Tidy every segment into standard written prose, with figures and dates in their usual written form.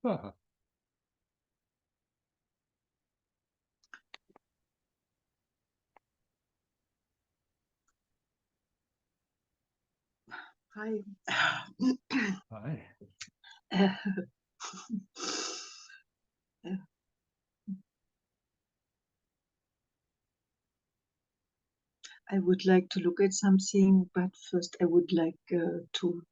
Huh. Hi. Hi. Uh, I would like to look at something, but first I would like to.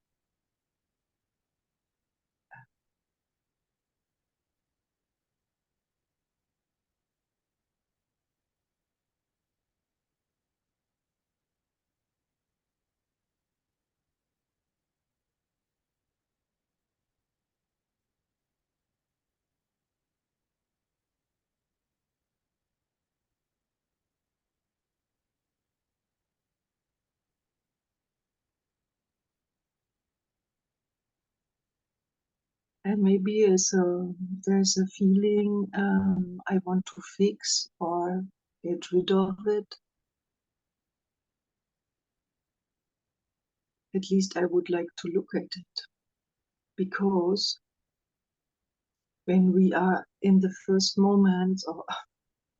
And maybe there's a feeling I want to fix or get rid of it. At least I would like to look at it. Because when we are in the first moments or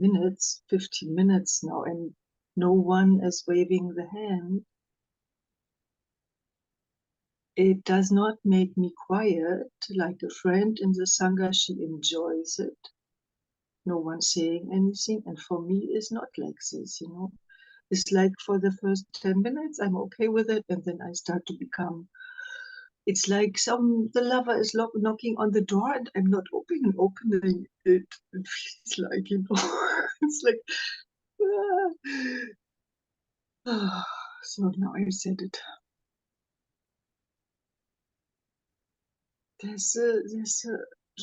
minutes, 15 minutes now, and no one is waving the hand, it does not make me quiet like a friend in the Sangha. She enjoys it. No one saying anything. And for me, it's not like this, you know. It's like for the first 10 minutes, I'm okay with it. And then I start to become, it's like the lover is knocking on the door and I'm not opening it. It feels like, you know, it's like, ah. So now I said it.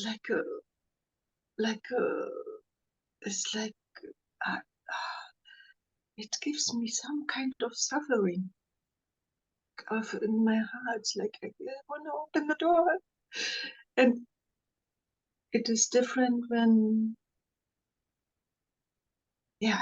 Like a, like a, it's like, uh, it gives me some kind of suffering of in my heart. It's like I want to open the door, and it is different when, yeah.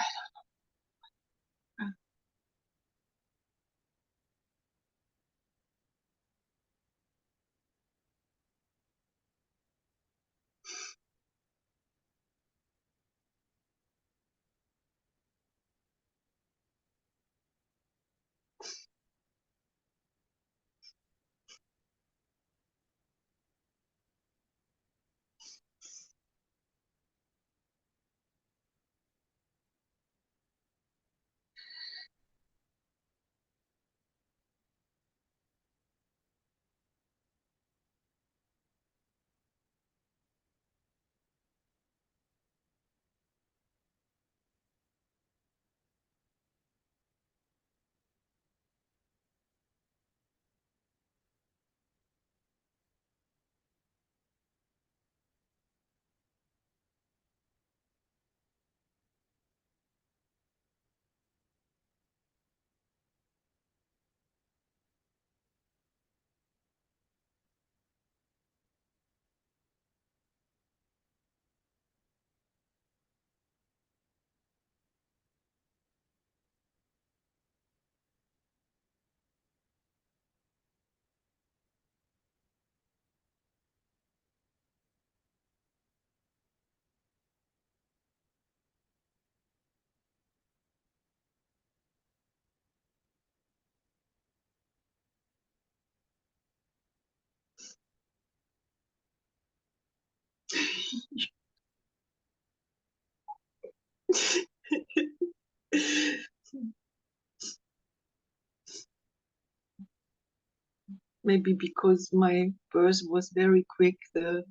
Maybe because my birth was very quick, the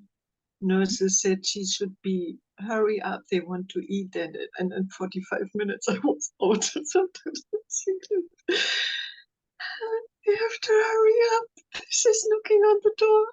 nurses said she should be hurry up. They want to eat, and in 45 minutes I was out. Sometimes I think you have to hurry up. She's knocking on the door.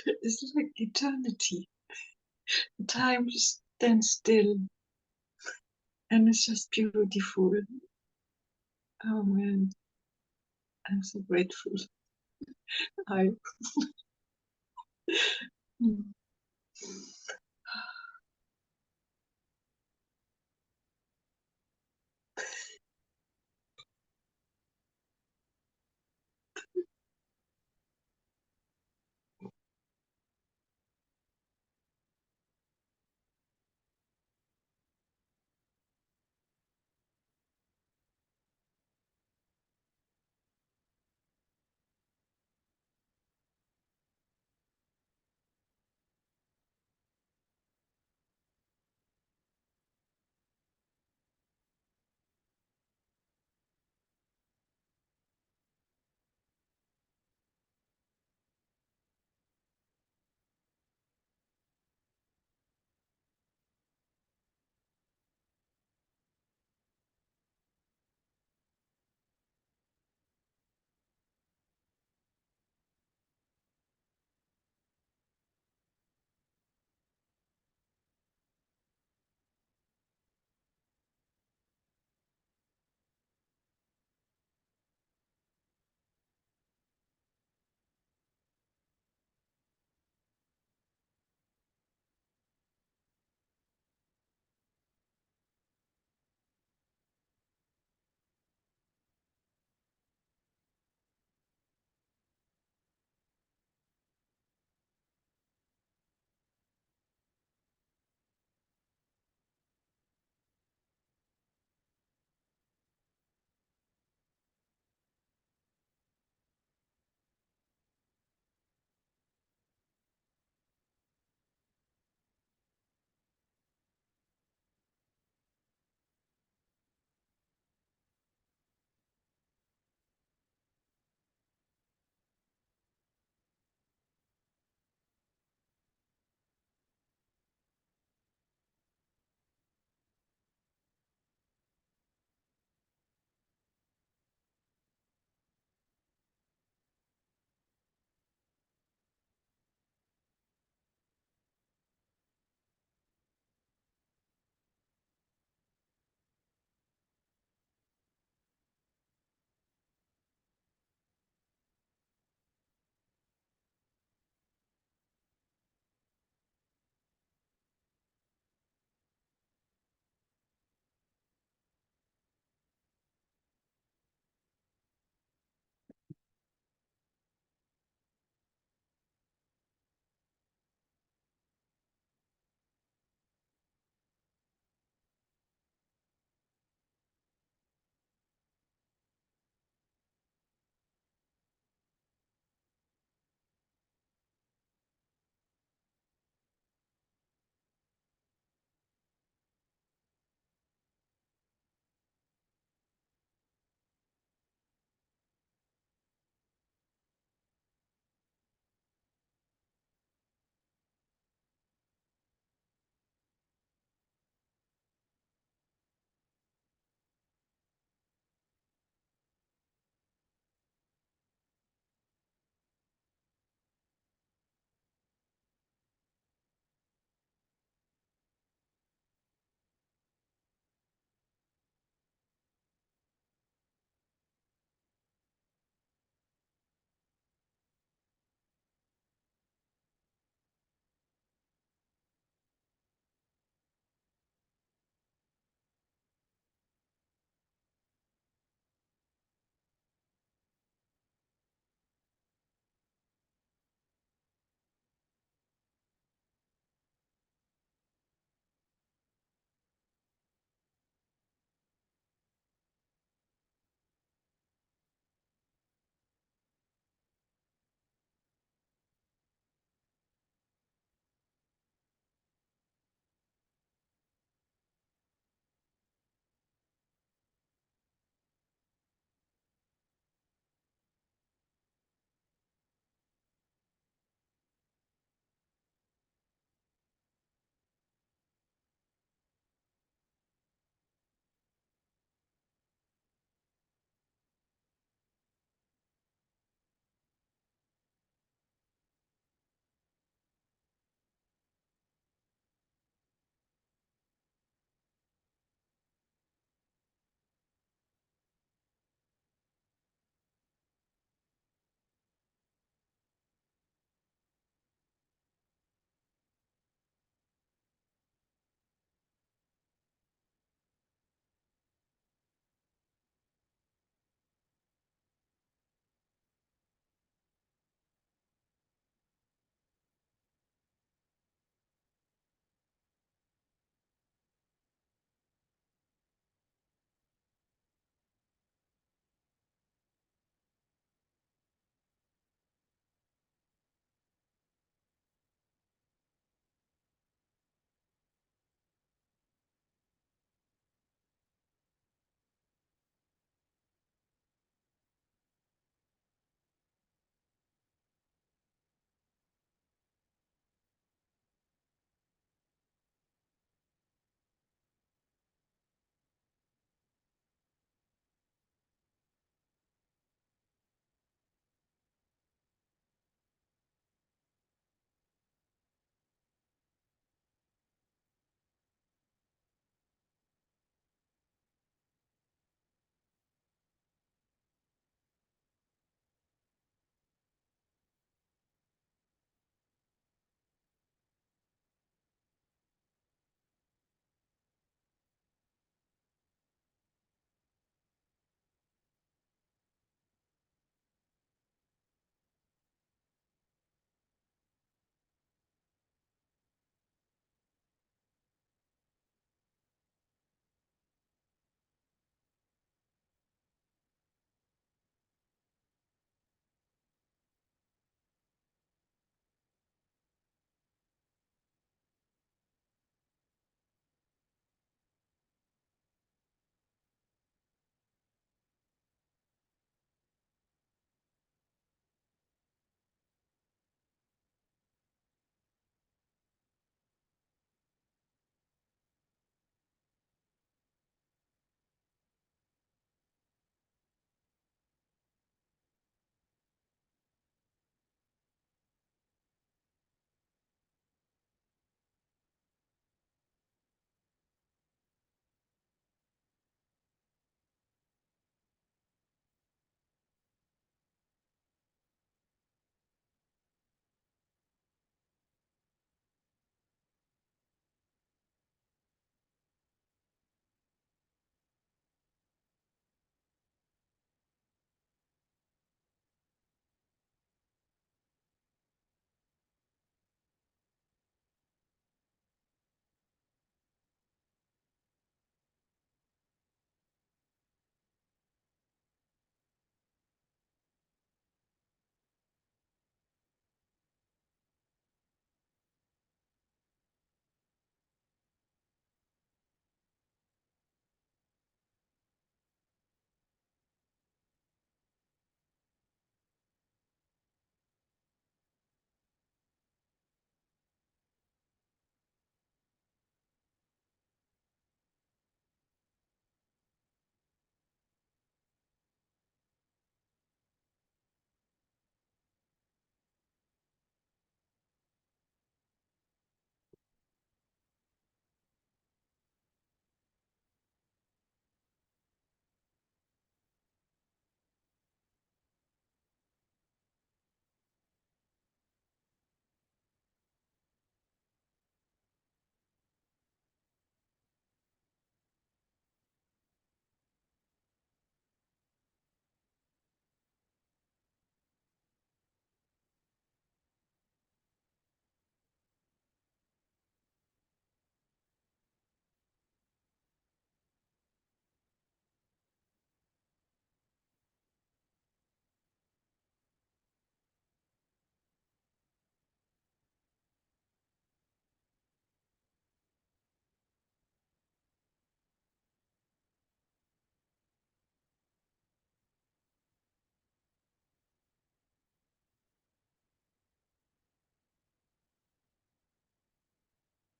It's like eternity. Time stands still and it's just beautiful. Oh man, I'm so grateful. I mm,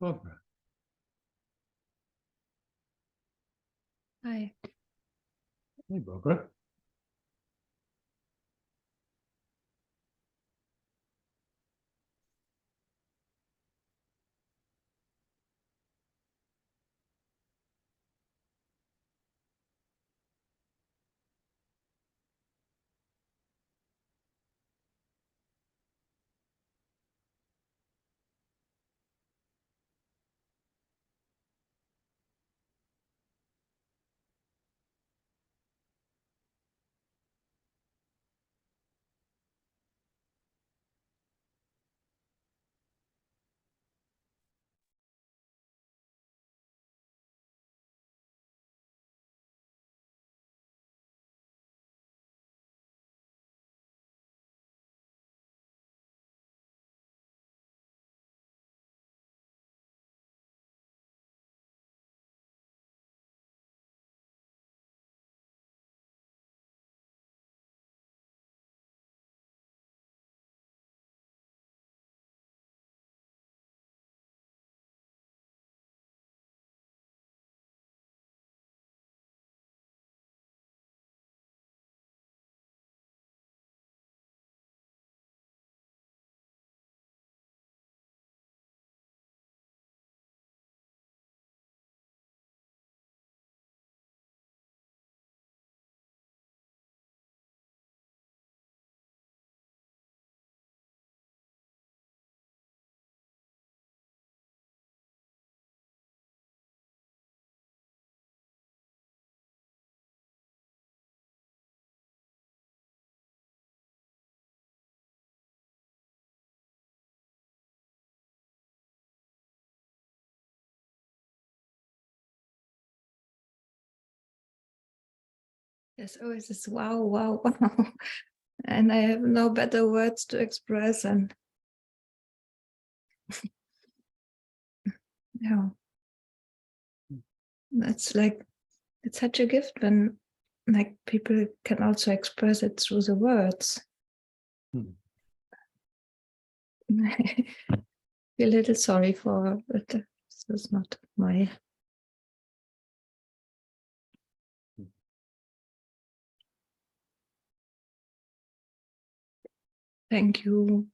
Barbara. Hi. Hey, Barbara. There's always this wow, wow, wow. And I have no better words to express. And yeah, that's like, it's such a gift when like people can also express it through the words. I feel a little sorry for it. This is not my. Thank you.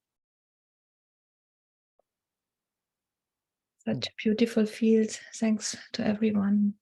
Such a beautiful field. Thanks to everyone.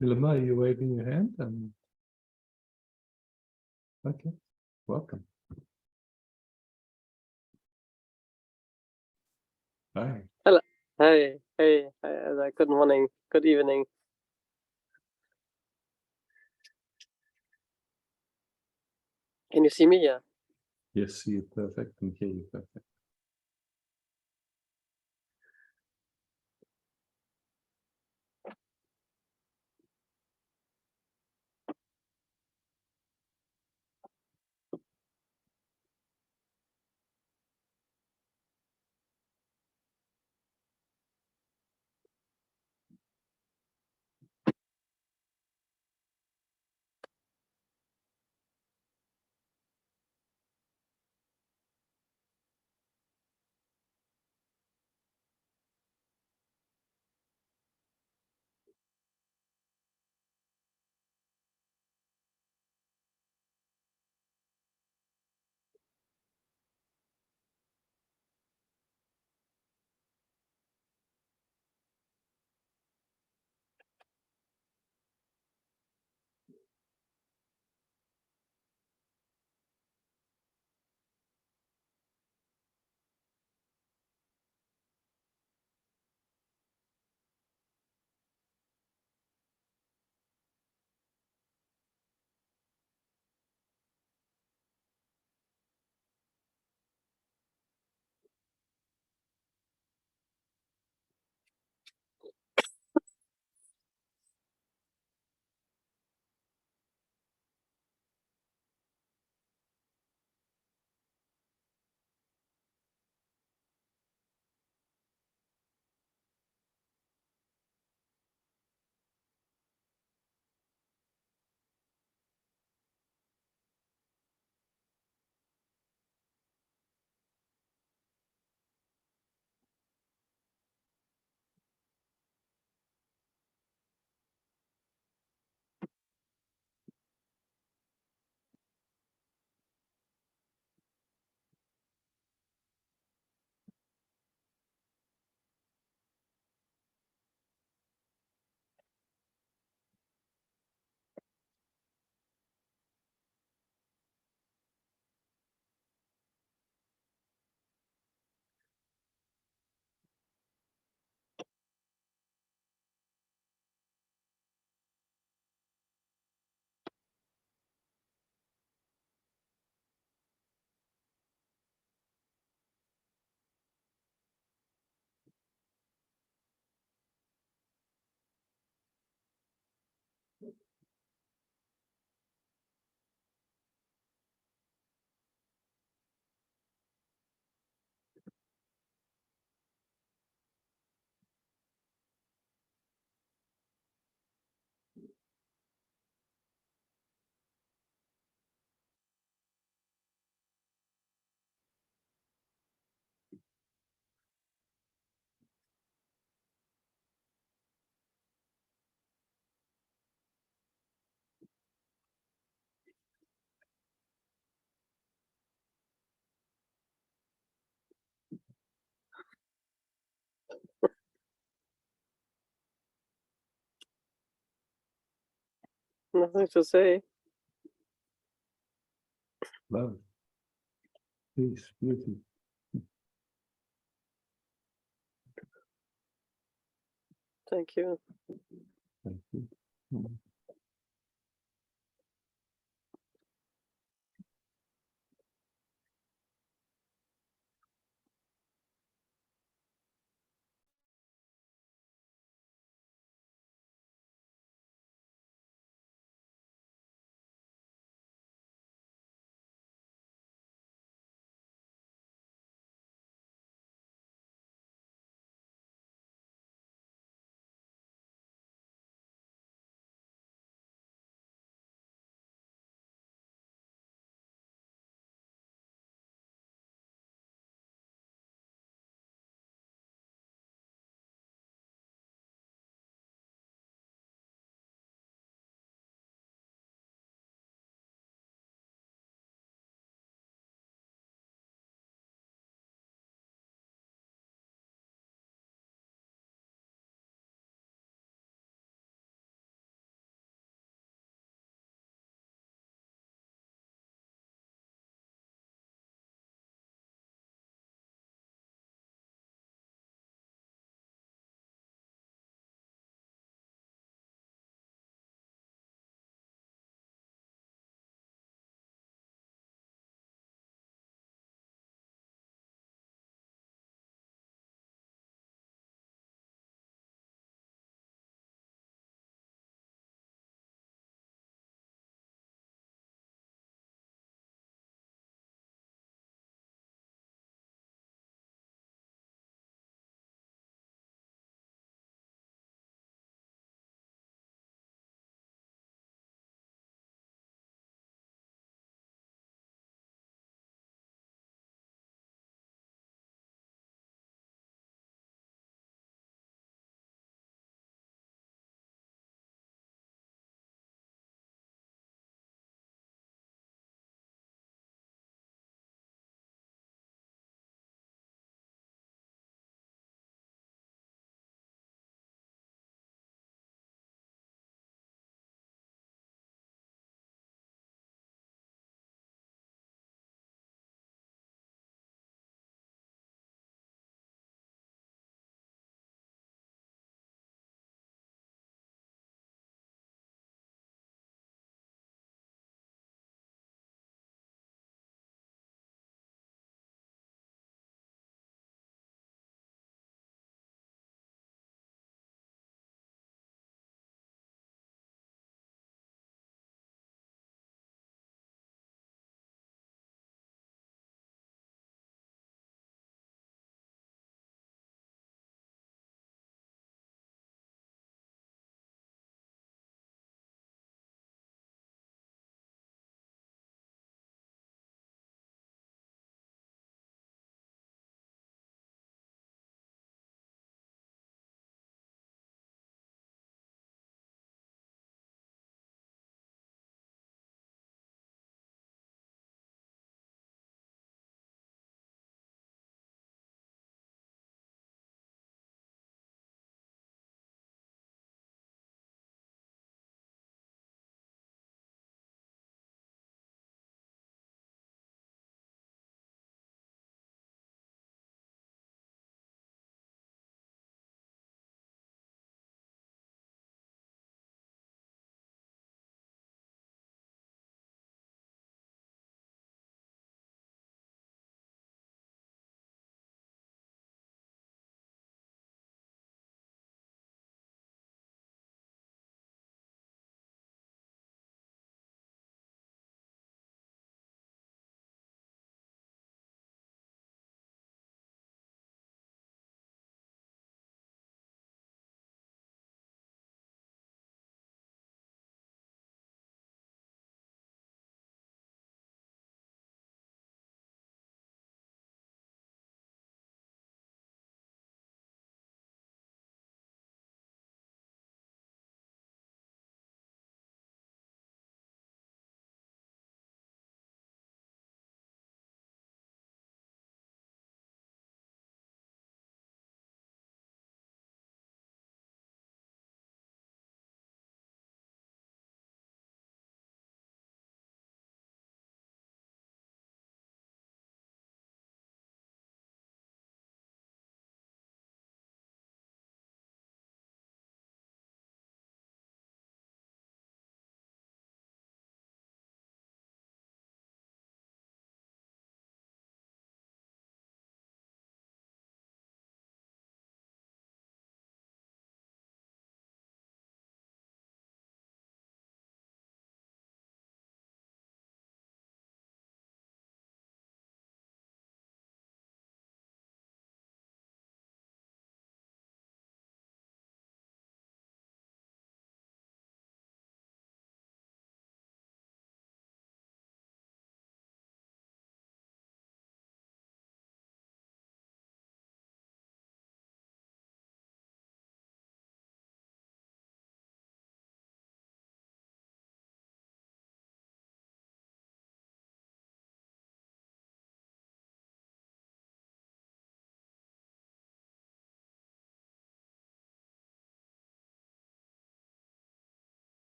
Wilma, are you waving your hand? Okay, welcome. Hi. Hello. Hey, good morning, good evening. Can you see me? Yeah. Yes, see you perfect and hear you perfect. Nothing to say. Love, peace, beauty. Thank you. Thank you.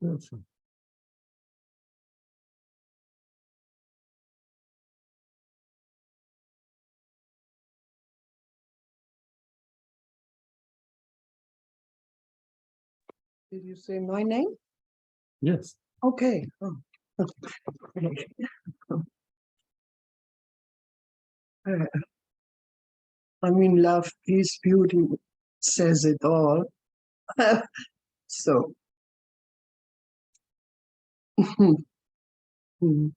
Awesome. Did you say my name? Yes. Okay. Uh, I mean, love, peace, beauty says it all. So, mm, mm,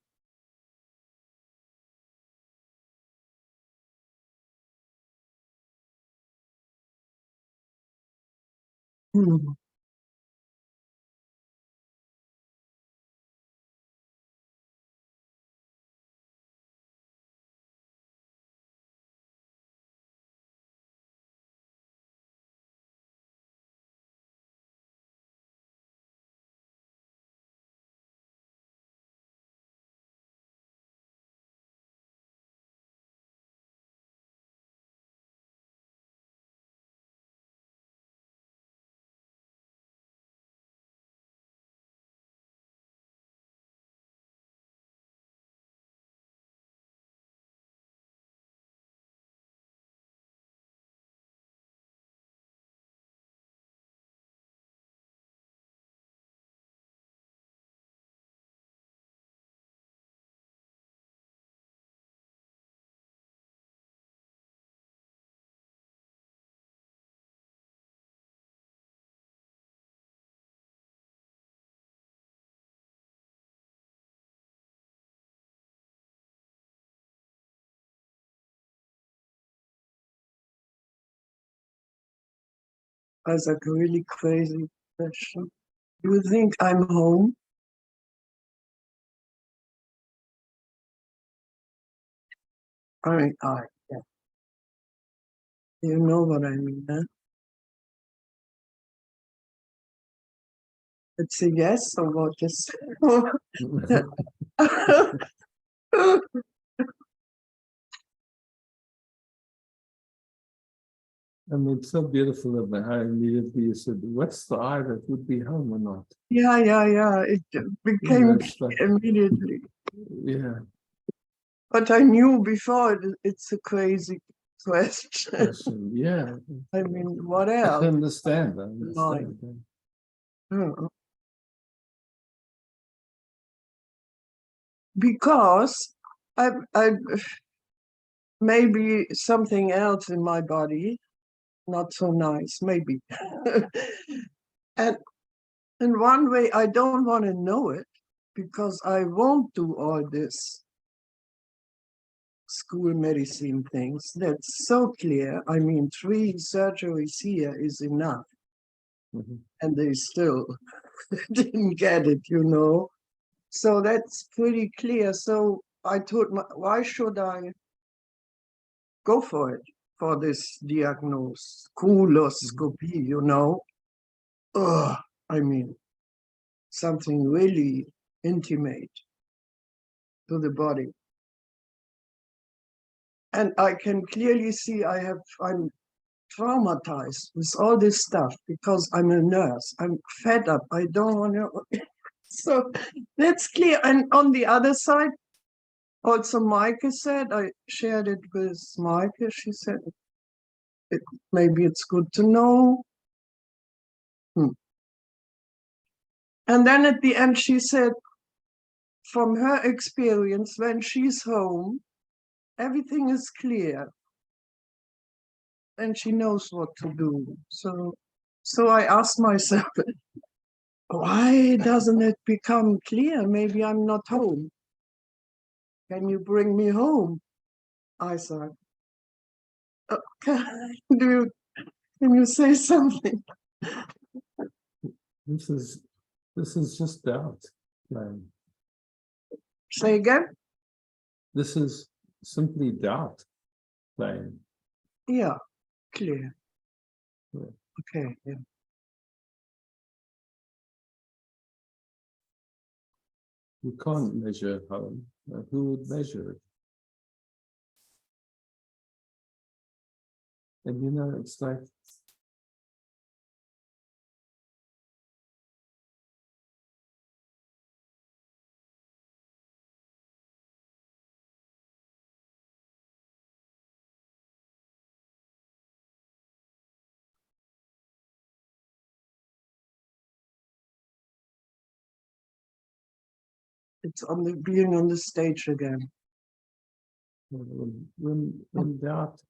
that's a really crazy question. You think I'm home? Yeah. You know what I mean, huh? It's a yes or what is? I mean, it's so beautiful that I immediately you said, what's the eye that would be home or not? Yeah. It became That's like, immediately. yeah, But I knew before it's a crazy question. question. Yeah, I mean, what I else? understand. I understand. Oh. Because I maybe something else in my body, not so nice, maybe. And in one way, I don't want to know it because I won't do all this school medicine things. That's so clear. I mean, 3 surgeries here is enough. Mhm. And they still didn't get it, you know. So that's pretty clear. So I thought, why should I go for it, for this diagnosis, cooloscopy, you know? Ugh, I mean, something really intimate to the body. And I can clearly see I'm traumatized with all this stuff because I'm a nurse. I'm fed up. I don't want to. So that's clear. And on the other side, also Maike said, I shared it with Maike, she said, maybe it's good to know. And then at the end, she said, from her experience, when she's home, everything is clear and she knows what to do. So I asked myself, why doesn't it become clear? Maybe I'm not home. Can you bring me home? I said, can you say something? This is just doubt. Like, Say again? this is simply doubt. Like, Yeah, clear. Yeah. Okay, yeah. you can't measure home. Who would measure it? And you know, it's like It's on the being on the stage again. When doubt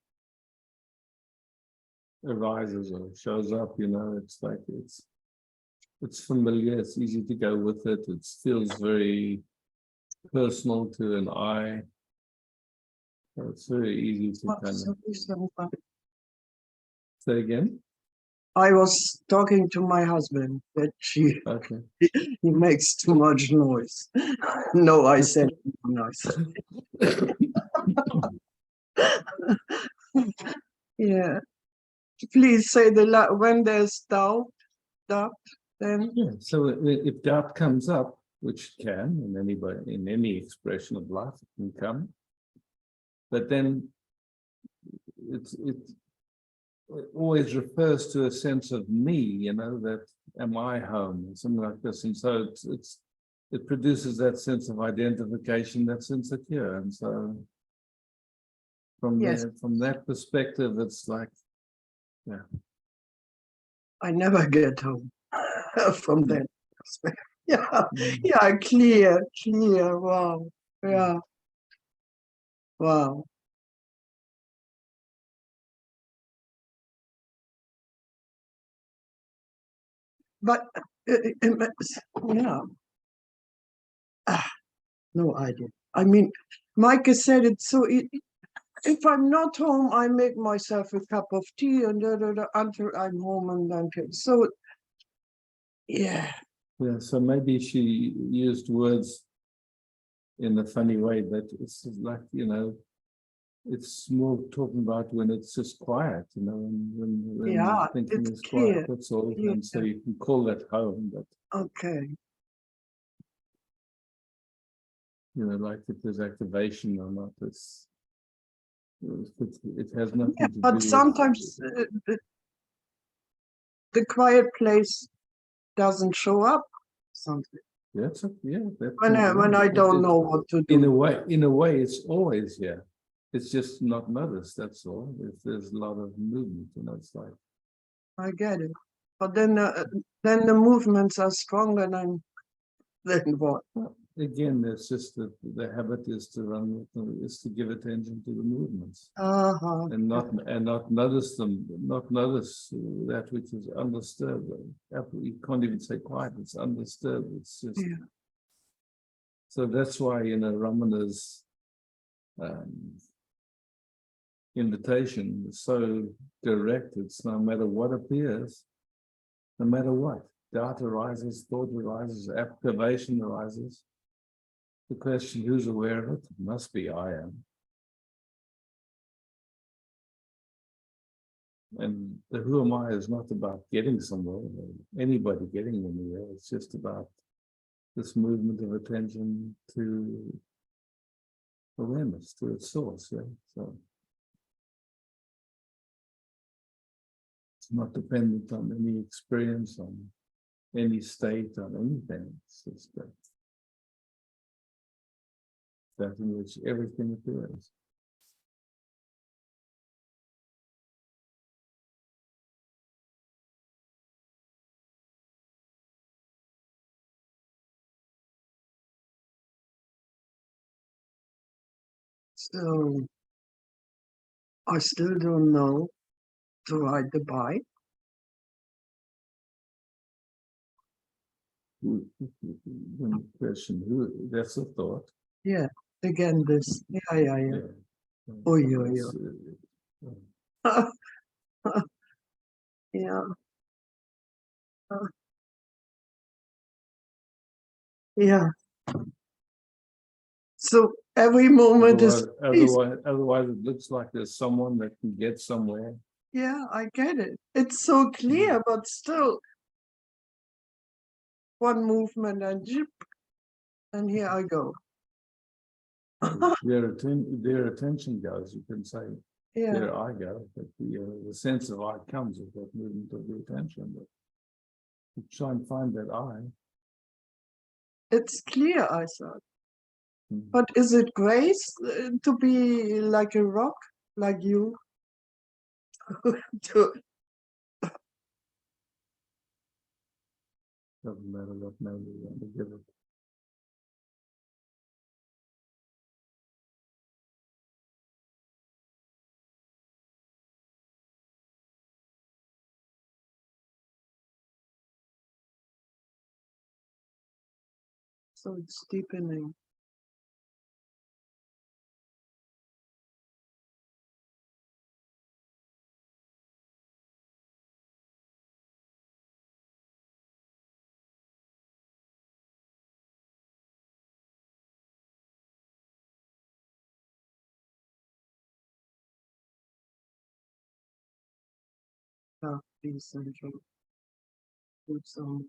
arises or shows up, you know, it's like it's familiar, it's easy to go with it, it feels very personal to an eye. So it's very easy to kind of say again. I was talking to my husband that Okay. he makes too much noise. No, I said nice. Yeah. Please say when there's doubt, then Yeah. So if doubt comes up, which can in anybody in any expression of life, it can come. But then it always refers to a sense of me, you know, that am I home, or something like this. And so it produces that sense of identification that's insecure. And so from yes, there, from that perspective, it's like, yeah. I never get home from that perspective. Yeah, Mm. yeah, clear. Wow. Yeah. Wow. But yeah. No idea. I mean, Micah said it so. If I'm not home, I make myself a cup of tea and until I'm home and then so. Yeah. Yeah. So maybe she used words in a funny way, but it's like, you know, it's more talking about when it's just quiet, you know, when Yeah, thinking it's is clear. quiet, that's all. Clear. And so you can call that home, but Okay. you know, like if there's activation or not, it has nothing Yeah, to do but with sometimes the quiet place doesn't show up. Something that's a, yeah, that when I don't know what to do. in a way, it's always here. It's just not noticed. That's all. If there's a lot of movement, you know, it's like I get it, but then the movements are stronger than what? well, again, it's just that the habit is to run with is to give attention to the movements. Uh-huh. And not notice them, not notice that which is undisturbed. You can't even say quiet, it's undisturbed. It's just Yeah. so that's why, you know, Ramana's invitation is so direct. It's no matter what appears, no matter what, doubt arises, thought arises, activation arises. The question, who's aware of it? Must be I am. And the who am I is not about getting somewhere, or anybody getting anywhere. It's just about this movement of attention to awareness, to its source. Yeah. So it's not dependent on any experience, on any state, on anything. It's just that in which everything appears. So I still don't know to ride the bike. The question, who? That's a thought. Yeah. Again, this. Yeah. Yeah. Oh, It's, yeah. Yeah. So every moment is. Otherwise, it looks like there's someone that can get somewhere. Yeah, I get it. It's so clear, but still, one movement and zip, and here I go. Their attention goes. You can say, Yeah, there I go. But the sense of I comes with that movement of the attention. But you try and find that I. it's clear, I thought. But is it grace to be like a rock, like you? to, Doesn't matter what name you want to give it. So it's deepening. Peace and joy. Good song.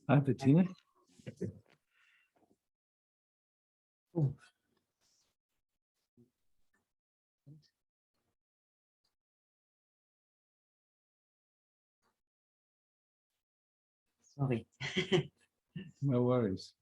Hi, Bettina. Sorry. No worries.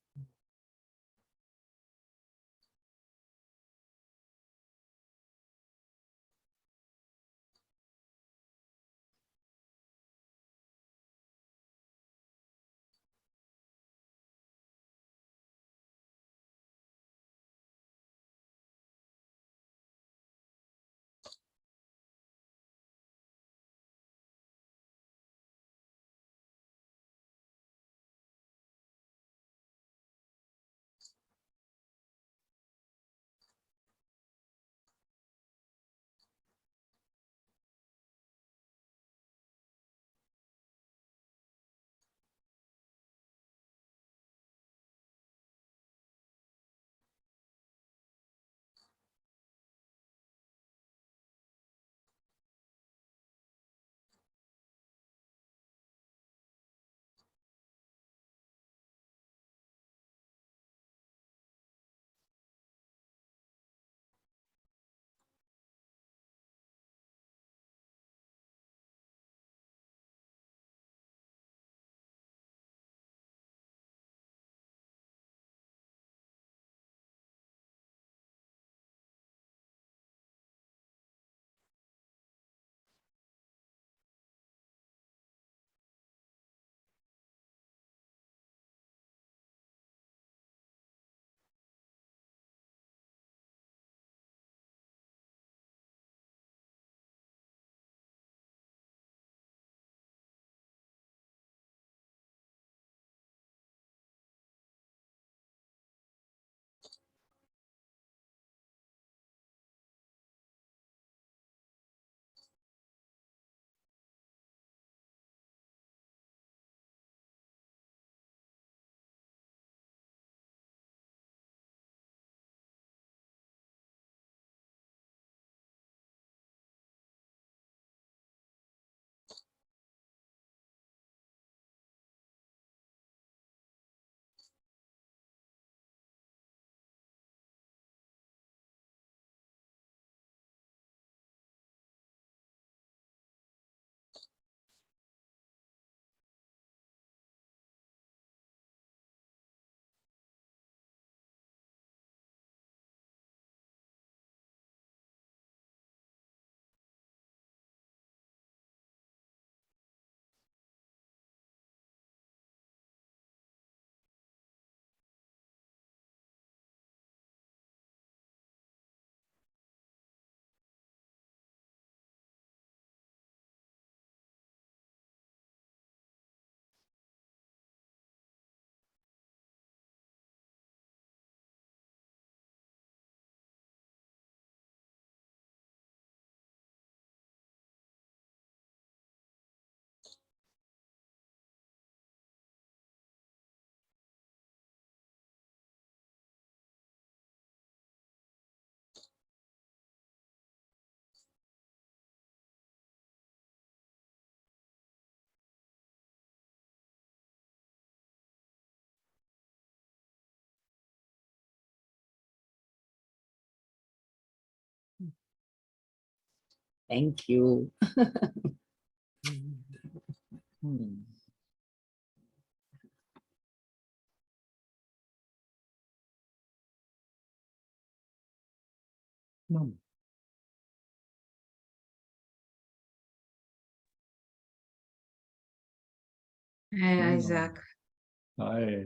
Thank you. Hmm. No. Hi, No. Isaac. Hi.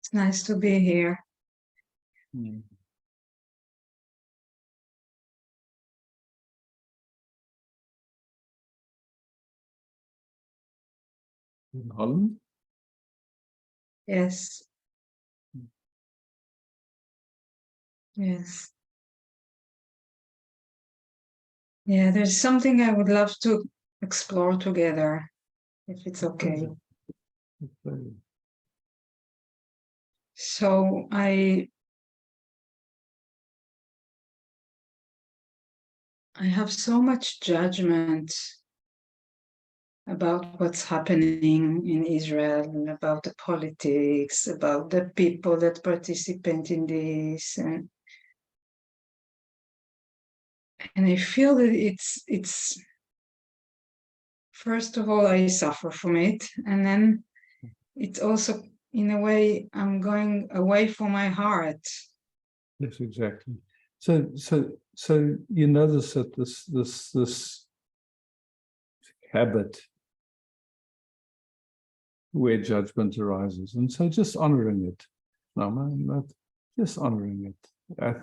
It's nice to be here. Mm. In Holland? Yes. Yes. Yeah, there's something I would love to explore together, if it's okay. Okay. So I have so much judgment about what's happening in Israel and about the politics, about the people that participate in this, and I feel that it's first of all I suffer from it, and then it's also in a way I'm going away from my heart. Yes, exactly. So you notice that this habit where judgment arises, and so just honoring it. No, not just honoring it.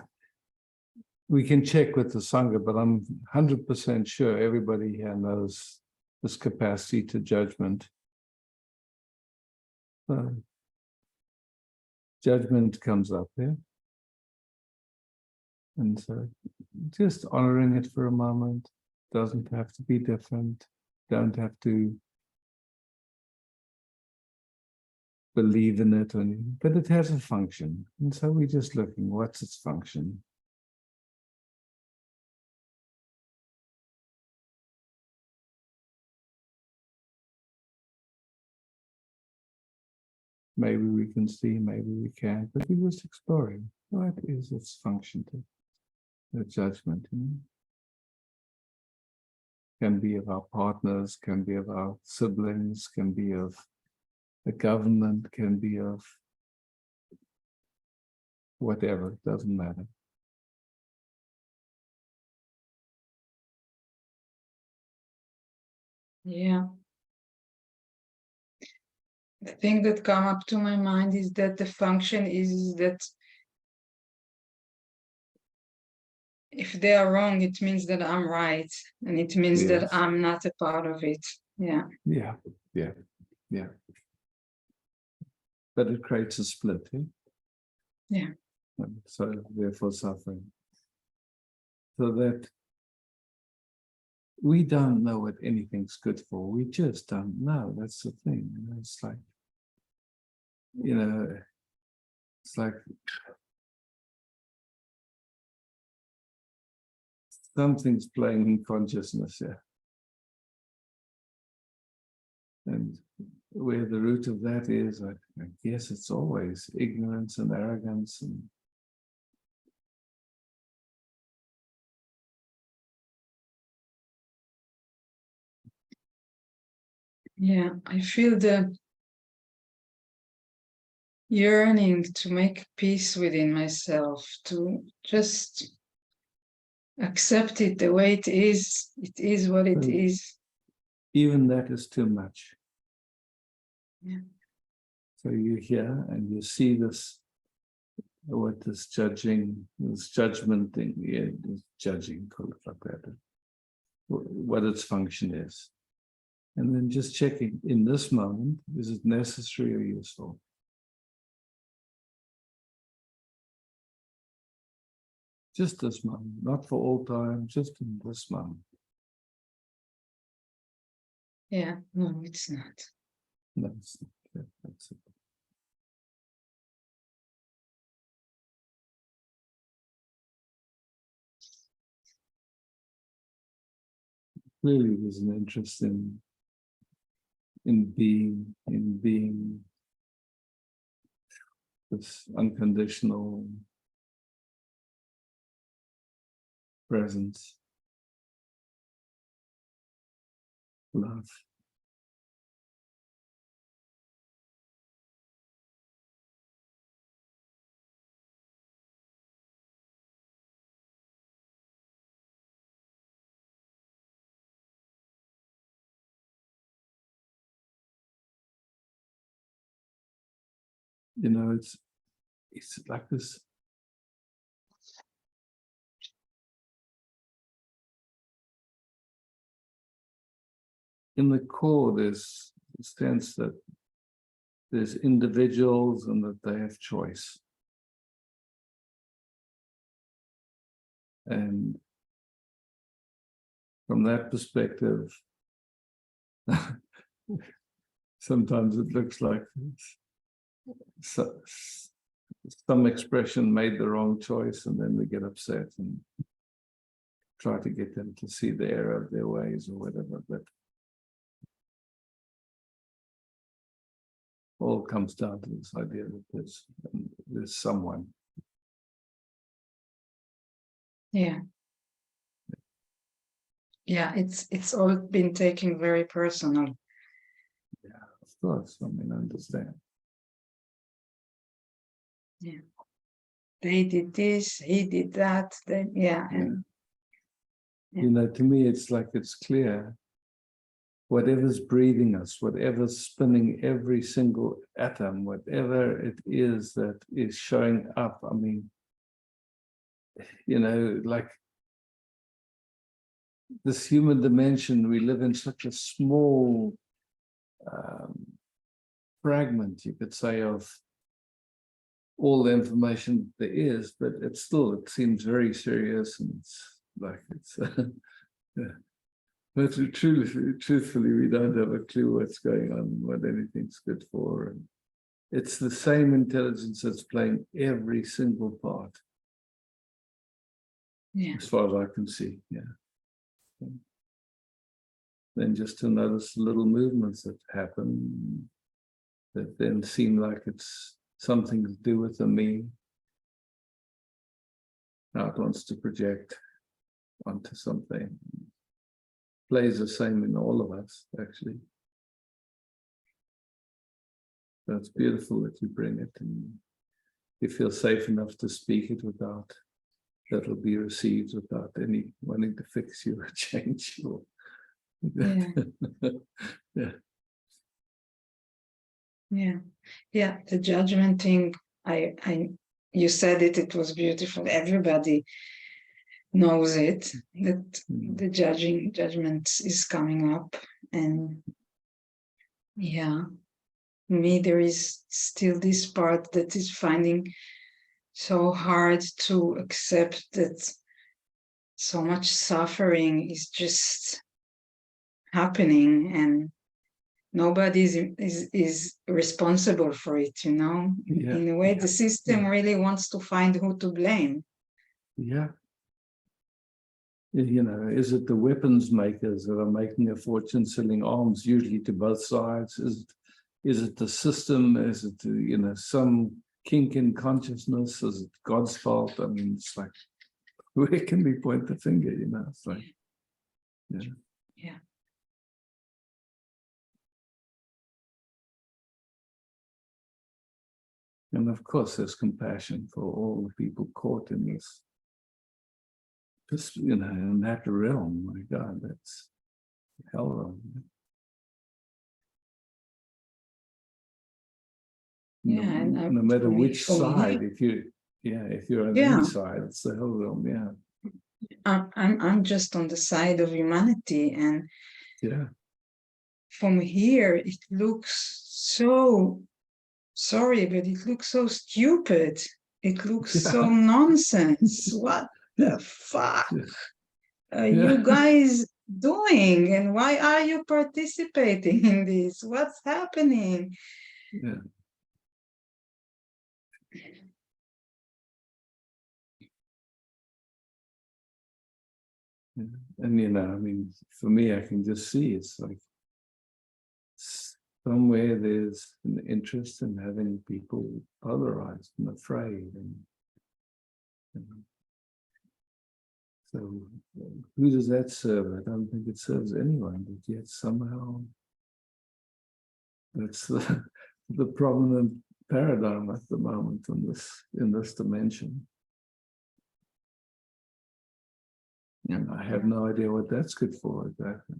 We can check with the Sangha, but I'm 100% sure everybody here knows this capacity to judgment. Judgment comes up there. And so just honoring it for a moment. Doesn't have to be different. Don't have to believe in it, or anything, but it has a function. And so we're just looking, what's its function? Maybe we can see, maybe we can't, but we're just exploring. What is its function to the judgment? Can be of our partners, can be of our siblings, can be of the government, can be of whatever, it doesn't matter. Yeah. The thing that come up to my mind is that the function is that if they are wrong, it means that I'm right, and it means Yes. that I'm not a part of it. Yeah. Yeah. But it creates a split, eh? Yeah. And so therefore suffering. So that we don't know what anything's good for. We just don't know. That's the thing. It's like, it's like something's playing in consciousness here. And where the root of that is, I guess it's always ignorance and arrogance and Yeah. I feel the yearning to make peace within myself, to just accept it the way it is. It is what it is. even that is too much. Yeah. So you're here and you see this, what this judgment thing, this judging, call it like that, what its function is. And then just checking in this moment, is it necessary or useful? Just this moment, not for all time, just in this moment. Yeah. No, it's not. That's it. Really, there's an interest in being this unconditional presence, love. you know, it's like this. In the core, there's a sense that there's individuals and that they have choice. And from that perspective, sometimes it looks like some expression made the wrong choice, and then we get upset and try to get them to see the error of their ways or whatever. But all comes down to this idea that there's someone. Yeah. Yeah, it's all been taken very personal. Yeah, of course. I mean, I understand. Yeah. They did this, he did that, then yeah. And You know, to me, it's like it's clear. Whatever's breathing us, whatever's spinning every single atom, whatever it is that is showing up, I mean, you know, like this human dimension, we live in such a small fragment, you could say, of all the information there is, but it seems very serious, and it's like it's yeah. But truthfully, we don't have a clue what's going on, what anything's good for. And it's the same intelligence that's playing every single part. yeah. As far as I can see, yeah. Then just to notice little movements that happen that then seem like it's something to do with the me. Now it wants to project onto something. Plays the same in all of us, actually. But it's beautiful that you bring it and you feel safe enough to speak it without that'll be received without any wanting to fix you or change you. Yeah. Yeah. Yeah. Yeah. The judgment thing, you said it was beautiful. Everybody knows it, that the judgment is coming up. And yeah, me, there is still this part that is finding so hard to accept that so much suffering is just happening and nobody is responsible for it, you know. Yeah, in a way, the system really wants to find who to blame. Yeah. You know, is it the weapons makers that are making a fortune selling arms, usually to both sides? Is it the system? Is it, you know, some kink in consciousness? Is it God's fault? I mean, it's like, where can we point the finger, you know? It's like, yeah. Yeah. And of course, there's compassion for all the people caught in this, just, you know, in that realm. My God, that's hell realm. Yeah, and no matter which for me, side, if you're on any side, it's the hell realm. Yeah. I'm just on the side of humanity, and Yeah. from here it looks so sorry, but it looks so stupid. It looks so nonsense. What the fuck are you guys doing? And why are you participating in this? What's happening? Yeah. And you know, I mean, for me, I can just see it's like somewhere there's an interest in having people polarized and afraid, and you know. So who does that serve? I don't think it serves anyone, but yet somehow that's the prominent paradigm at the moment in this dimension. And I have no idea what that's good for exactly.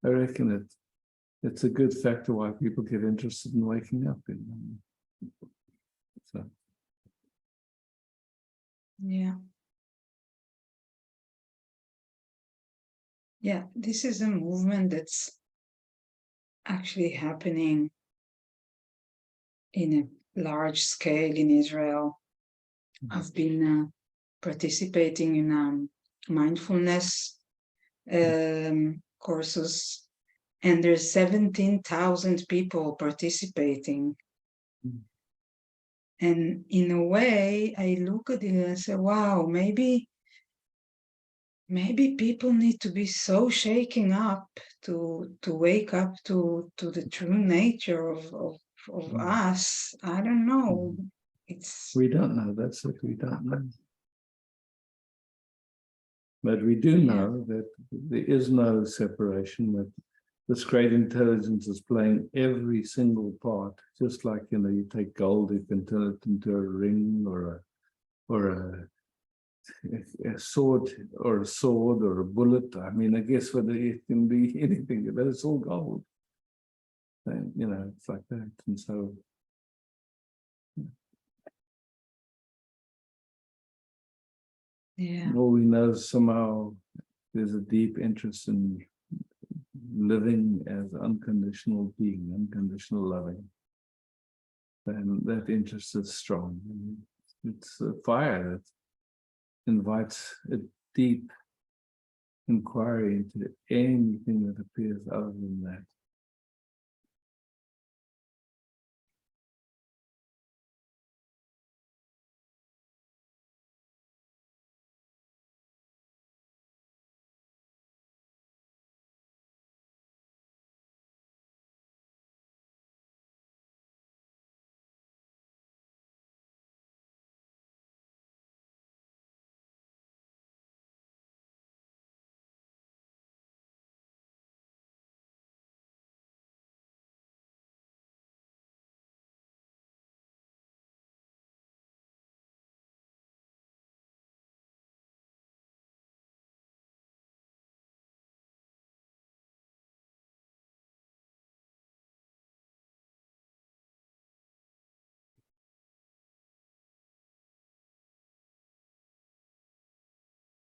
I reckon it's a good factor why people get interested in waking up. So Yeah. Yeah, this is a movement that's actually happening in a large scale in Israel. I've been participating in mindfulness courses, and there's 17,000 people participating. Mm. And in a way, I look at it and I say, wow, maybe people need to be so shaken up to wake up to the true nature of us. I don't know. It's we don't know. That's it. We don't know. But we do know that there is no separation, that this great intelligence is playing every single part, just like, you take gold, you can turn it into a ring or a sword or a bullet. I mean, I guess whether it can be anything, but it's all gold. And, it's like that. And so yeah. all we know is somehow there's a deep interest in living as unconditional being, unconditional loving. And that interest is strong. It's a fire that invites a deep inquiry into anything that appears other than that.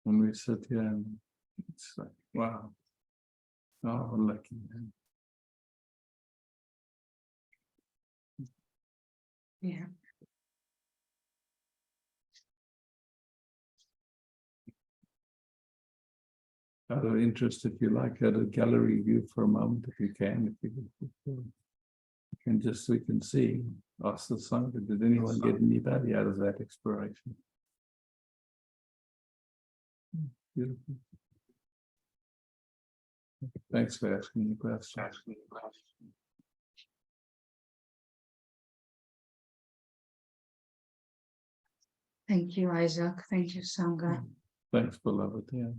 When we sit here, and it's like, wow, oh, lucky man. Yeah. Out of interest, if you like, at a gallery view for a moment, if you can, we can see, ask the Sangha, did anyone get any value out of that exploration? Beautiful. Thanks for asking the question. Thank you, Isaac. Thank you, Sangha. Thanks, beloved. Yeah.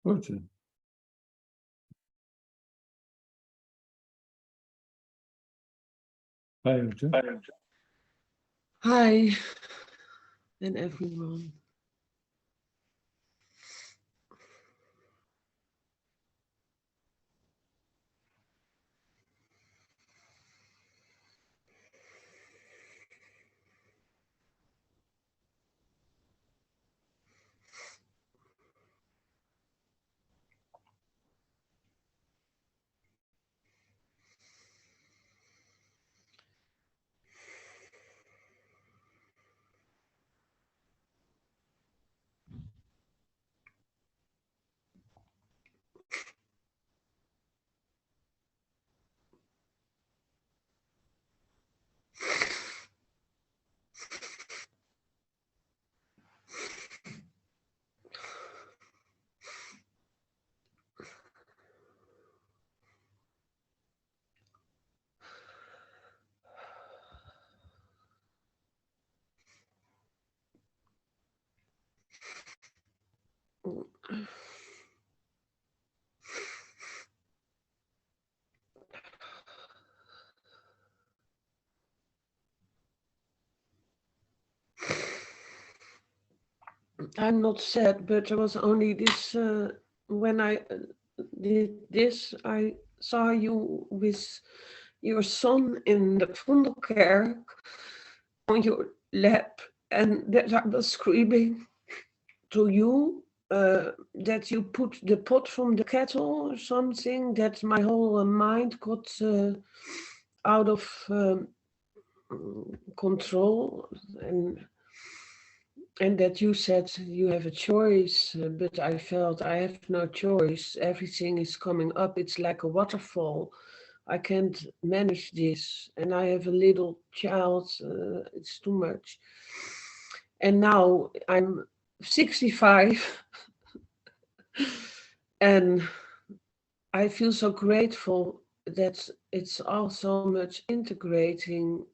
Roger. Hi, Roger. Hi, and everyone. I'm not sad, but there was only this, when I did this, I saw you with your son in the Vondelkerk on your lap, and that I was screaming to you that you put the pot from the kettle or something, that my whole mind got out of control, and that you said you have a choice, but I felt I have no choice. Everything is coming up. It's like a waterfall. I can't manage this. And I have a little child. It's too much. And now I'm 65 and I feel so grateful that it's all so much integrating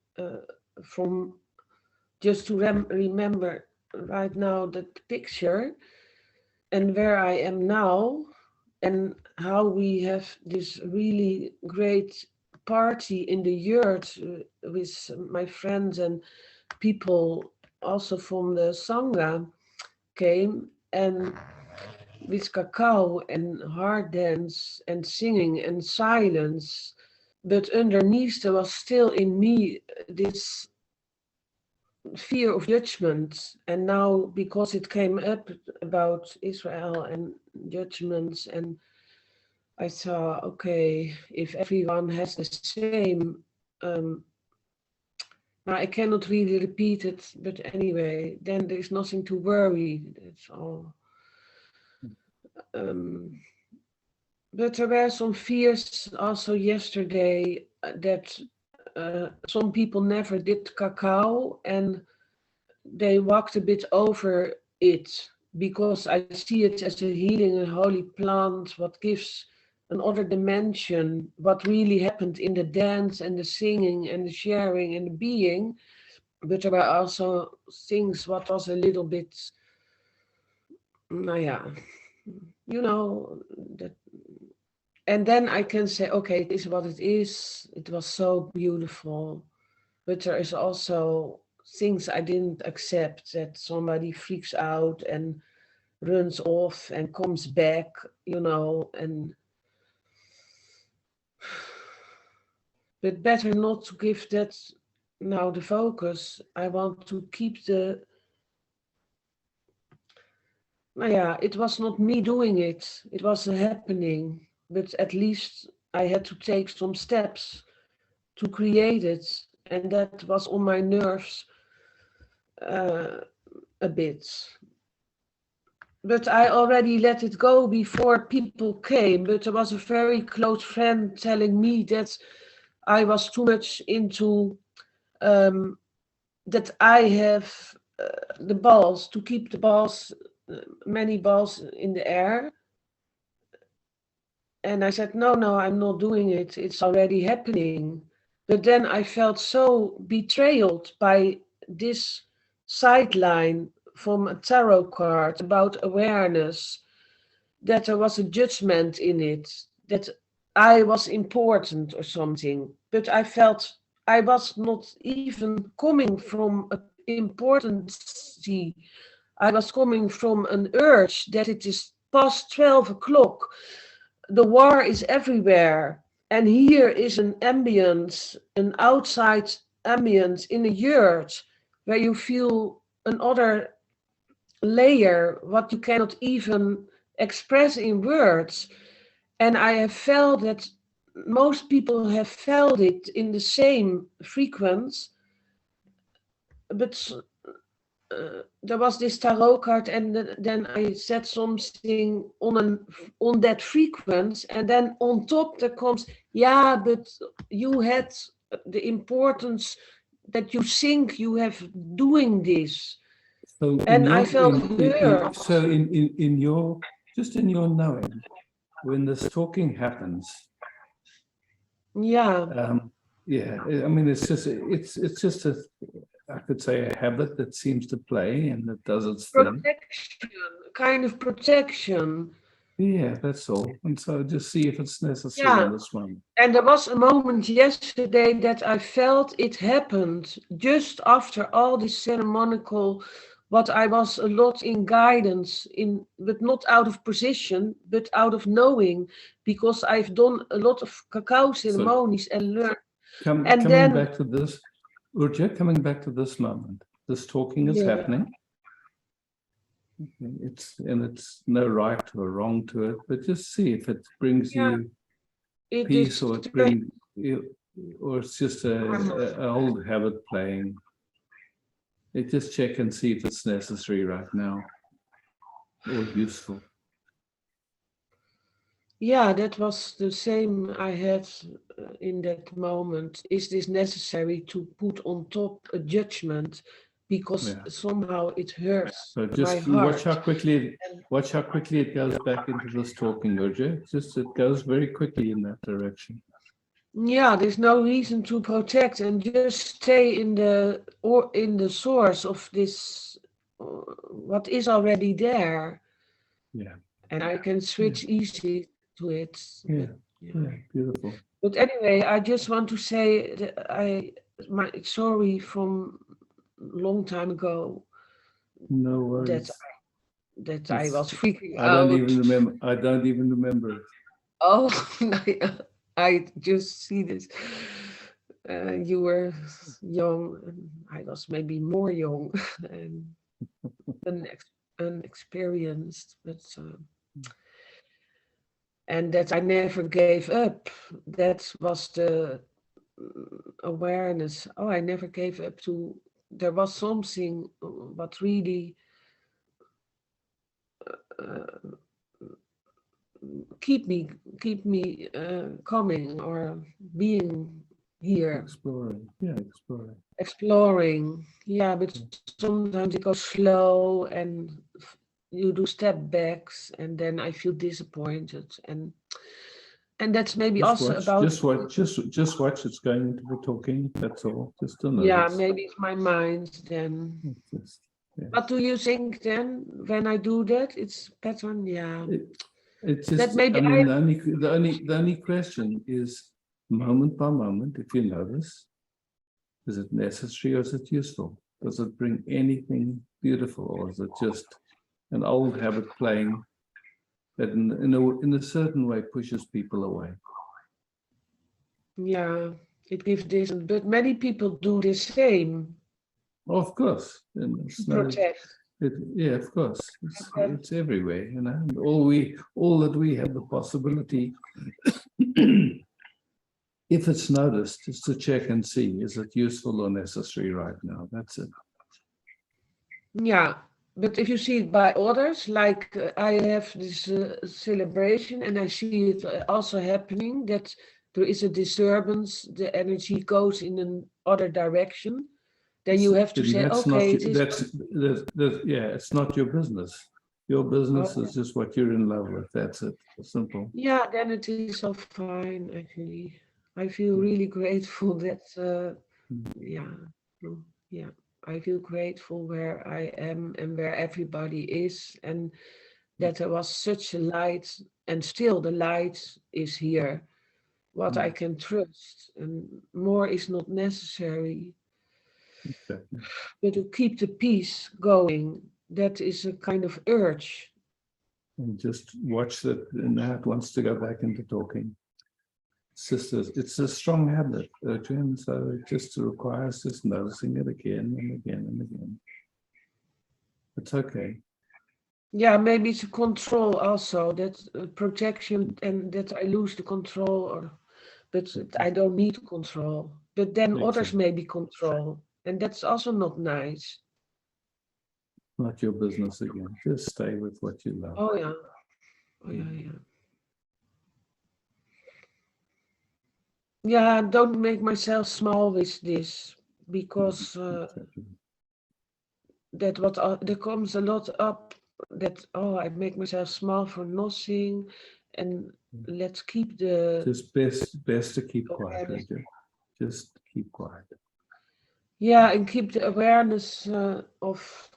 from just to remember right now that picture and where I am now and how we have this really great party in the yurt with my friends and people also from the Sangha came, and with cacao and hard dance and singing and silence. But underneath there was still in me this fear of judgment, and now because it came up about Israel and judgments, and I thought, okay, if everyone has the same, now I cannot really repeat it, but anyway, then there's nothing to worry. That's all. But there were some fears also yesterday that some people never did cacao and they walked a bit over it because I see it as a healing and holy plant, what gives another dimension, what really happened in the dance and the singing and the sharing and the being. But there were also things what was a little bit, you know, that. And then I can say, okay, it is what it is. It was so beautiful. But there is also things I didn't accept, that somebody freaks out and runs off and comes back, you know, and but better not to give that now the focus. I want to keep the, it was not me doing it. It was happening, but at least I had to take some steps to create it. And that was on my nerves a bit. But I already let it go before people came. But there was a very close friend telling me that I was too much into that I have the balls, to keep the balls, many balls in the air. And I said, no, I'm not doing it. It's already happening. But then I felt so betrayed by this sideline from a tarot card about awareness, that there was a judgment in it, that I was important or something. But I felt I was not even coming from importance. I was coming from an urge that it is past 12 o'clock. The war is everywhere. And here is an ambience, an outside ambience in a yurt where you feel another layer, what you cannot even express in words. And I have felt that most people have felt it in the same frequency, but there was this tarot card, and then I said something on that frequency, and then on top there comes, but you had the importance that you think you have doing this. So and I felt hurt. So in your, just in your knowing, when this talking happens, I mean, it's just a, I could say, a habit that seems to play and that does its thing. Protection, kind of protection. Yeah, that's all. And so just see if it's necessary in this one. And there was a moment yesterday that I felt it happened just after all this ceremonial what I was a lot in guidance in, but not out of position, but out of knowing, because I've done a lot of cacao ceremonies and learned. And coming then, back to this, Urja, coming back to this moment, this talking is Yeah. happening. It's no right or wrong to it, but just see if it brings Yeah, you it peace, is or it brings you, or it's just a old habit playing. Just check and see if it's necessary right now or useful. Yeah, that was the same I had in that moment. Is this necessary to put on top a judgment? Because Yeah. somehow it hurts So my just heart. watch how quickly it goes back into this talking, Urja. It goes very quickly in that direction. Yeah, there's no reason to protect and just stay in the source of this, what is already there, Yeah, and I can switch easy to it. yeah, But, yeah, beautiful. But anyway, I just want to say that my sorry from long time ago No worries. that I was freaking I out. don't even remember. I don't even remember it. Oh, I just see this. You were young, and I was maybe more young and unexperienced, but and that I never gave up. That was the awareness. Oh, I never gave up to. There was something what really keep me coming or being here. Exploring. Yeah, exploring. Exploring, yeah, but sometimes it goes slow and you do step backs, and then I feel disappointed, and that's maybe also about Just watch. It's going into the talking. That's all. Just to yeah, notice. maybe it's my mind then. Just, yeah. What do you think then when I do that? It's pattern, yeah. It's That just. maybe I mean, the only question is moment by moment. If you notice, is it necessary or is it useful? Does it bring anything beautiful, or is it just an old habit playing that in a certain way pushes people away? Yeah, it gives this, but many people do the same. Of course, and it's no, Protect. yeah, of course, it's everywhere, you know. And all that we have the possibility, if it's noticed, is to check and see, is it useful or necessary right now? That's it. Yeah, but if you see it by others, like I have this celebration and I see it also happening, that there is a disturbance, the energy goes in another direction, then you have to say, That's okay, not, it is. yeah, it's not your business. Your business Oh, is just what you're in love with. That's it. Simple. yeah, then it is all fine, actually. I feel really grateful that, yeah, yeah, I feel grateful where I am and where everybody is, and that there was such a light, and still the light is here, what I can trust, and more is not necessary. Exactly. But to keep the peace going, that is a kind of urge. And just watch that, and now it wants to go back into talking. It's a strong habit, Jim, so it just requires just noticing it again and again and again. It's okay. Yeah, maybe it's a control also, that protection, and that I lose the control, but I don't need control. But then others Exactly. maybe control, and that's also not nice. Not your business again. Just stay with what you love. Oh yeah, oh yeah. Yeah, don't make myself small with this, because Exactly. there comes a lot up that, oh, I make myself small for nothing, and let's keep the Just best to keep quiet, awareness. Roger. Just keep quiet. Yeah, and keep the awareness of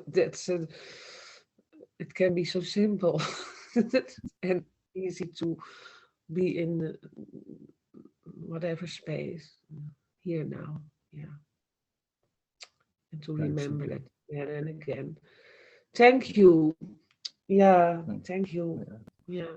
that's it can be so simple and easy to be in whatever space here now. Yeah, and to Thanks, remember Roger. that again and again. Thank you. Yeah, Mm. thank you. Yeah. Yeah.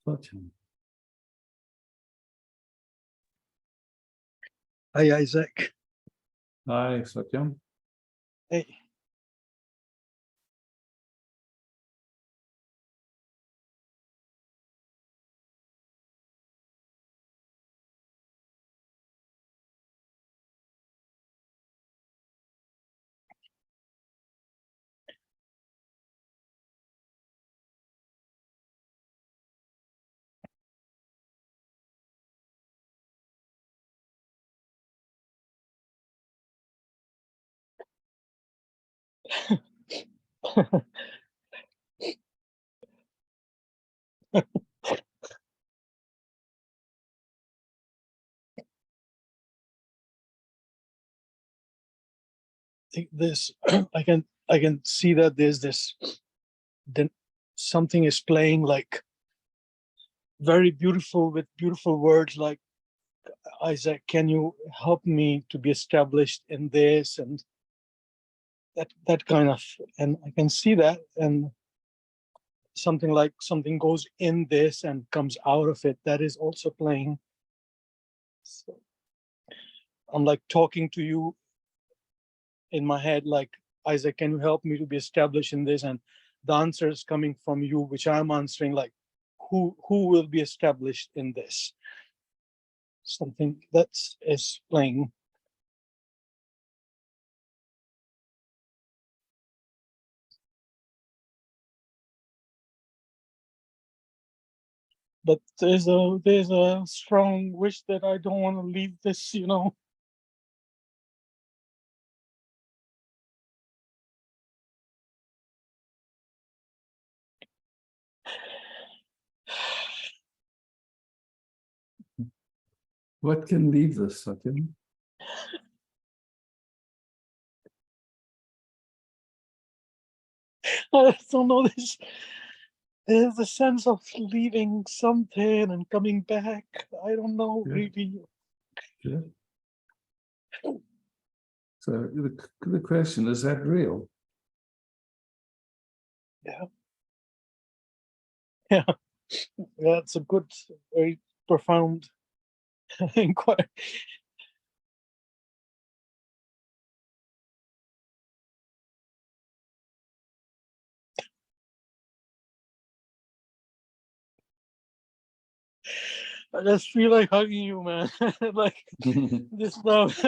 Satyam. Hi, Isaac. Hi, Satyam. Hey. Think this I can see that there's this, then something is playing like very beautiful with beautiful words like, Isaac, can you help me to be established in this, and that kind of, and I can see that, and something like something goes in this and comes out of it, that is also playing. So I'm like talking to you in my head, like, Isaac, can you help me to be established in this? And the answer is coming from you, which I'm answering, like, who will be established in this? Something that is playing. But there's a strong wish that I don't want to leave this, What can leave us, Satyam? I don't know this. There's a sense of leaving something and coming back. I don't know, Yeah. really. Yeah. So the question, is that real? Yeah. Yeah. Yeah, it's a good, very profound inquiry. I just feel like hugging you, man. Like this love.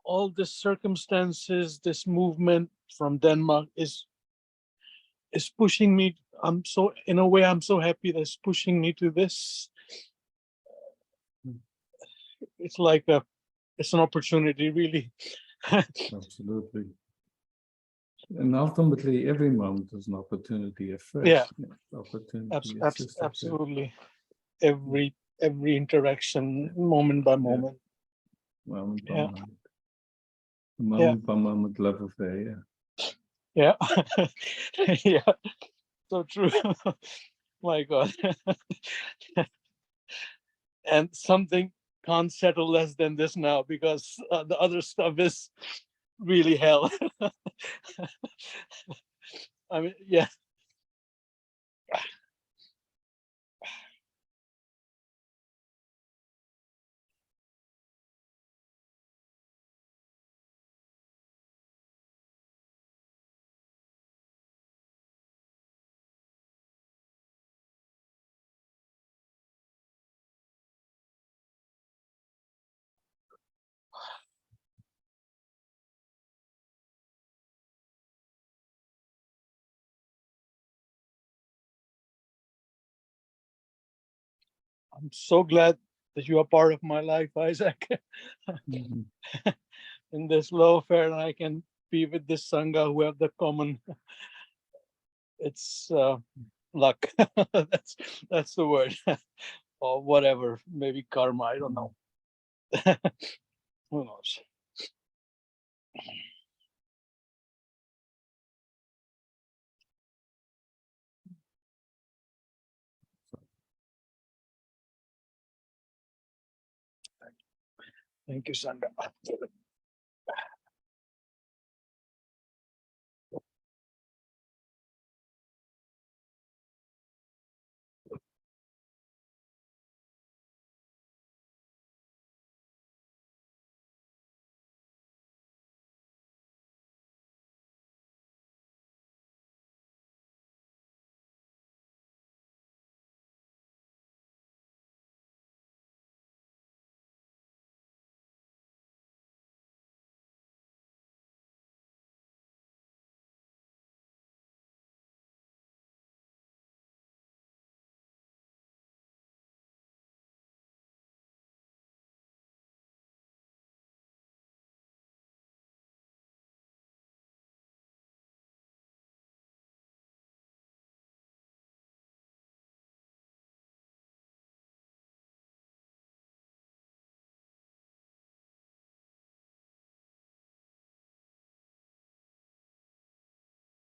All the circumstances, this movement from Denmark is pushing me. In a way, I'm so happy that it's pushing me to this. It's like it's an opportunity, really. Absolutely. And ultimately, every moment is an opportunity afresh. Yeah. Opportunity. It's just like that. Absolutely. Every interaction, moment by moment. Moment by Yeah. moment. Moment by moment love affair, Yeah. Yeah. So true. My God. And something can't settle less than this now, because the other stuff is really hell. I mean, yeah. I'm so glad that you are part of my life, Isaac, Mhm. in this low affair, and I can be with this Sangha who have the common. It's luck. That's the word, or whatever. Maybe karma. I don't know. Who knows? Thank you, Sangha.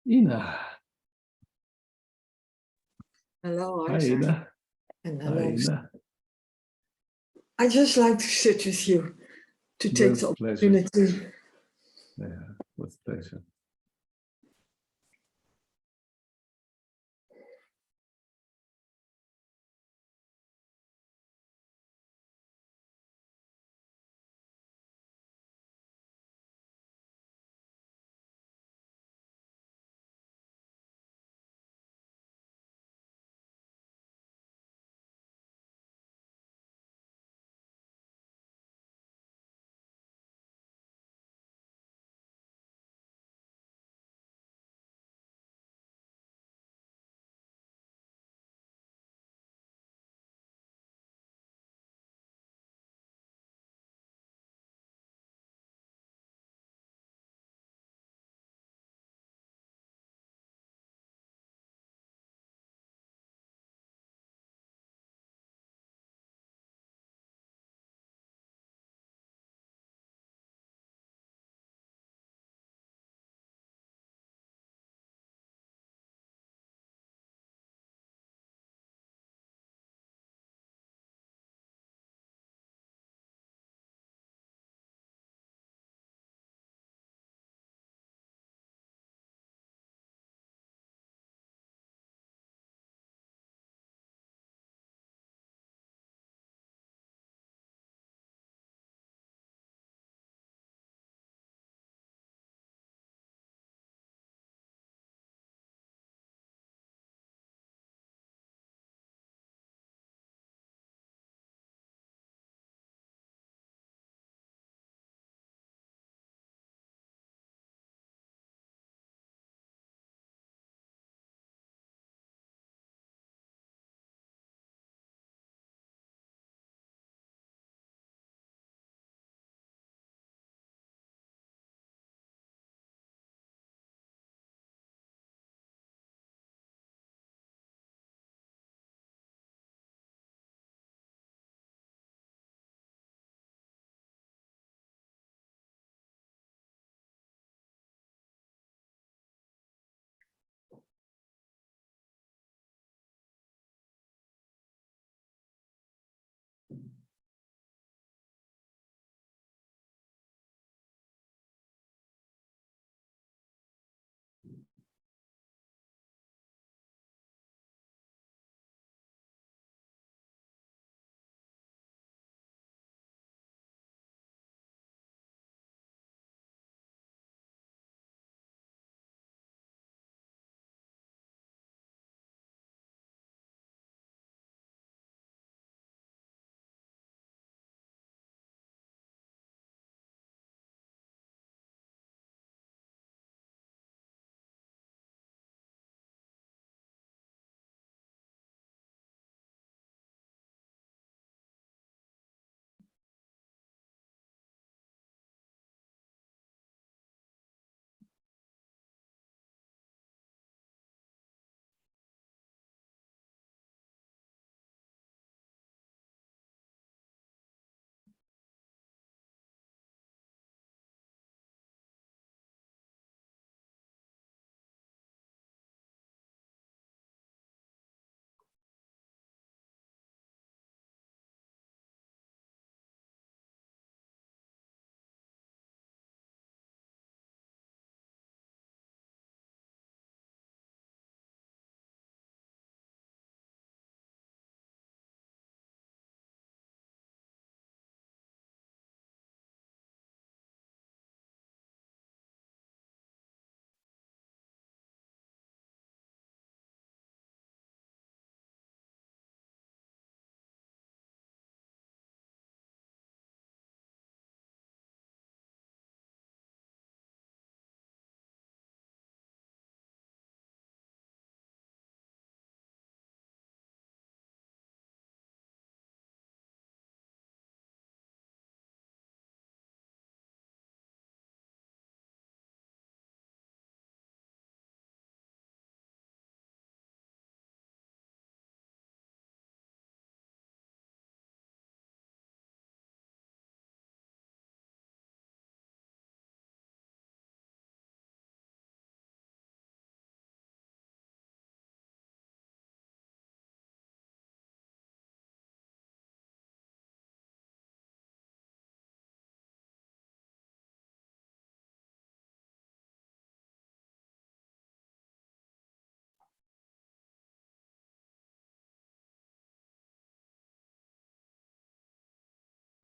Ina. Hello, Hi, Isaac, Ina. and Hi, hello. Ina. I just like to sit with you to take With the pleasure. opportunity. Yeah, with pleasure.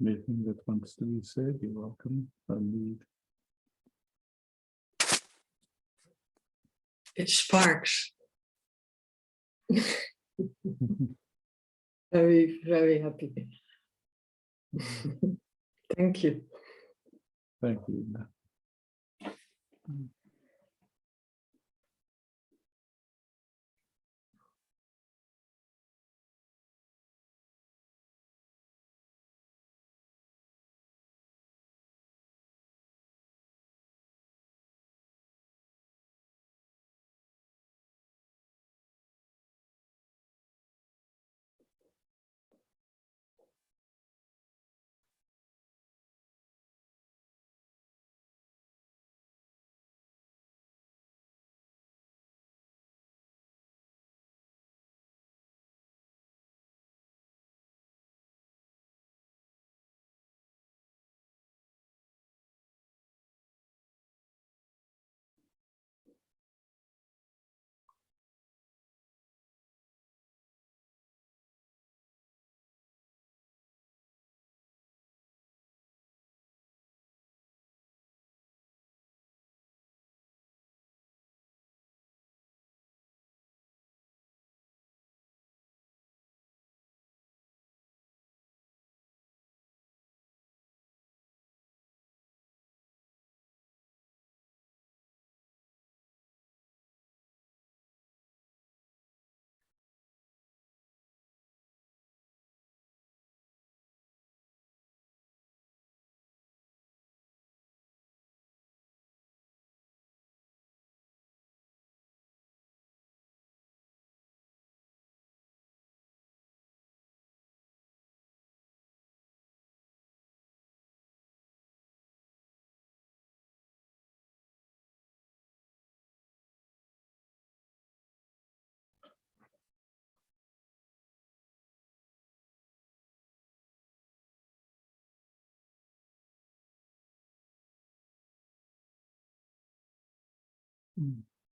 Anything that wants to be said, you're welcome. Unmute. It sparks. Very, very happy. Thank you. Thank you. Ina.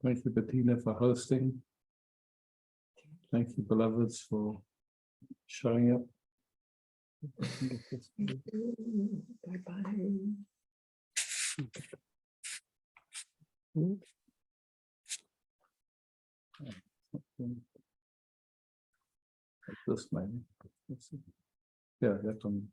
Thank you, Bettina, for hosting. Thank you, beloveds, for showing up. Bye-bye. This man. Yeah, that one.